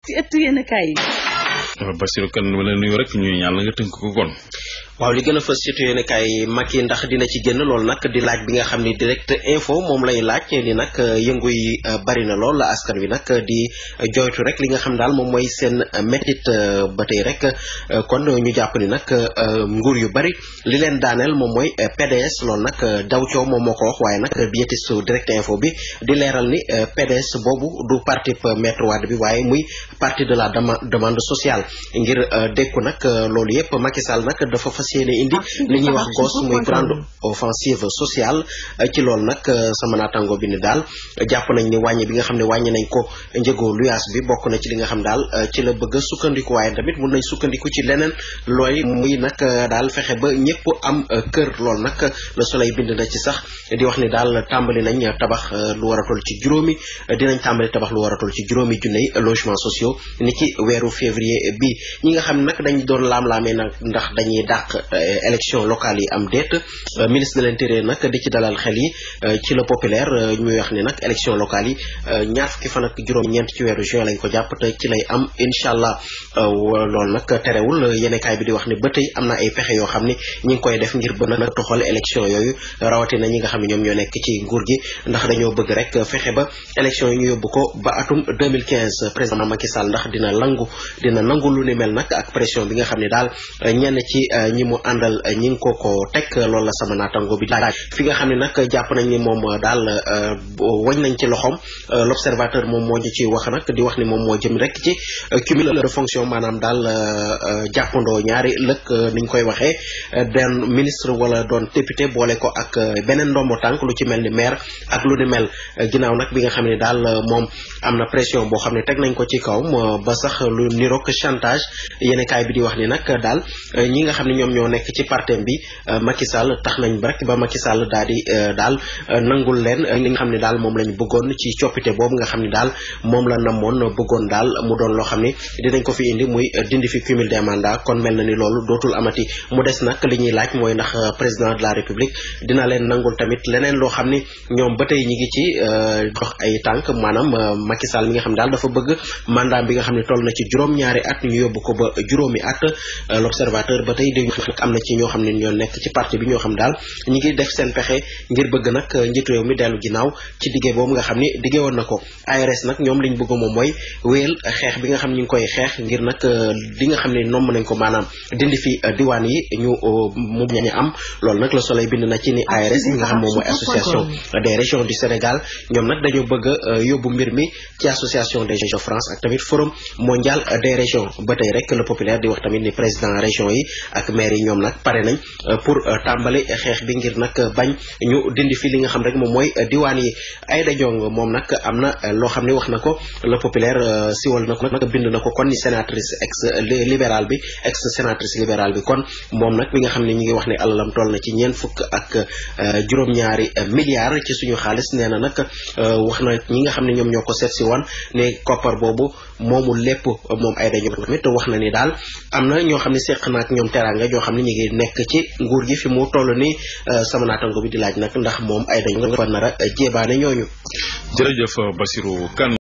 ci ëttu yéenekaay yi. Bassirou Kane wala nuyu rek ñuy ñaan la nga tënk ko kon. waaw li gën a fës ci yéenekaay Macky ndax dina ci génn loolu nag di laaj bi nga xam ni direct info moom lay laaj ni nag yëngu yi bari na lool askan wi nag di joytu rek li nga xam daal moom mooy seen métit ba tey rek kon ñu jàpp ni nag nguur yu bari li leen daaneel moom mooy PDS loolu nag daw coow moom moo ko wax waaye nag biétis direct info bi di leeral ni PDS boobu du parti Maître Wade bi waaye muy parti de la demande sociale ngir dékku nag loolu yëpp Macky Sall nag dafa fas yéene indi li ñuy wax gos muy grande offensive sociale ci loolu nag sama naataango bi ni daal jàpp nañ ni wàññi bi nga xam ne wàññi nañ ko njëgoo luyaas bi bokk na ci li nga xam daal ci la bëgg a sukkandiku waaye tamit mun nañ sukkandiku ci leneen looy muy nag daal fexe ba ñëpp am kër loolu nag Le Soleil bind na ci sax di wax ni daal tàmbali nañ tabax lu war a toll ci dinañ tàmbali tabax lu war a toll ci juróomi junney logements sociaux ni ci weeru février bi ñi nga xam ne nag dañ doon laam-laamee nag ndax dañuy dàq élection locale yi am déet ministre de l'intérieur nag di ci dalal xel yi ci le populaire ñuy wax ni nag élection locale yi ñaar fukki fan ak juróom-ñeent ci weeru juin lañ ko jàpp te ci lay am incha allah loolu nag terewul yéenekaay bi di wax ni ba tey am na ay pexe yoo xam ni ñi ngi koy def ngir ba nag toxal élection yooyu rawatina ñi nga xam ne ñoom ñoo nekk ci nguur gi ndax dañoo bëgg rek fexe ba élection yi ñu yóbbu ko ba atum 2015 président Macky Sall ndax dina nangu lu ni mel nag ak pression bi nga xam ne daal ñenn ci ñi mu àndal ñi ngi ko teg loolu la sama naatango bi laaj fi nga xam ne nag jàpp nañ ni moom daal wañ nañ ci loxoom l'observateur moom moo ñu ci wax nag di wax ni moom moo jëm rek ci cumul de fonction maanaam daal jàppandoo ñaari lëkk niñ koy waxee den ministre wala doon député boole ko ak beneen ndombo tànk lu ci mel ni maire ak lu ni mel ginnaaw nag bi nga xam ne daal moom am na pression boo xam ne teg nañ ko ci kawam ba sax lu niroog chantage yéenekaay bi di wax ni nag daal ñi nga xam ne ñoom ñoo nekk ci partem bi Macky Sall tax nañ rek ba Macky Sall daal di daal nangul leen li nga xam ne daal moom lañ bëggoon ci coppite boobu nga xam ne daal moom la namoon bëggoon daal mu doon loo xam ne dinañ ko fi indi muy dindi fi cumul des mandats kon mel na ni loolu dootul amati mu des nag li ñuy laaj mooy ndax président de la république dina leen nangul tamit leneen loo xam ni ñoom ba tey ñi ngi ci dox ay tànk maanaam Macky Sall mi nga xam ne daal dafa bëgg mandat bi nga xam ne toll na ci juróom-ñaari at ñu yóbbu ko ba juróomi at l'observateur ba tey di am na ci ñoo xam ne ñoo nekk ci parti bi ñoo xam daal ñi ngi def seen pexe ngir bëgg nag njiitu réew mi dellu ginnaaw ci diggé boobu nga xam ni diggé woon na ko ARS nag ñoom liñ bëgg moom mooy wéyal xeex bi nga xam ne ñu ngi koy xeex ngir nag li nga xam ne nomm nañ ko maanaam dindi fi diwaan yi ñu mu ñu am loolu nag Le Soleil bind na ci ni ARS bi nga xam moom mooy association des régions du Sénégal ñoom nag dañoo bëgg a yóbbu mbir mi ci association des régions France ak tamit forum mondial des régions ba tey rek Le Populaire di wax tamit ni président région yi ak maire yi ñoom nag pare nañ pour tàmbali xeex bi ngir nag bañ ñu dindi fi li nga xam rek moom mooy diwaan yi Aïda Diong moom nag am na loo xam ne wax na ko Le Populaire siwal na ko nag bind na ko kon ni sénatrice ex libérale bi kon moom nag bi nga xam ne ñi ngi wax ne alalam toll na ci ñeent fukk ak juróom-ñaari milliards ci suñu xaalis nee na nag wax na ñi nga xam ne ñoom ñoo ko seet si woon ne koppar boobu moomu lépp moom Aïda Diong tamit wax na ni daal am na ñoo xam ne seq na ak ñoom teraanga ñoo xam ne ñu ngi nekk ci nguur gi fi mu toll ni sama naatango bi di laaj nag ndax moom Aïda Diong fa nar a jébaane ñooñu. jërëjëf Bassirou Kane.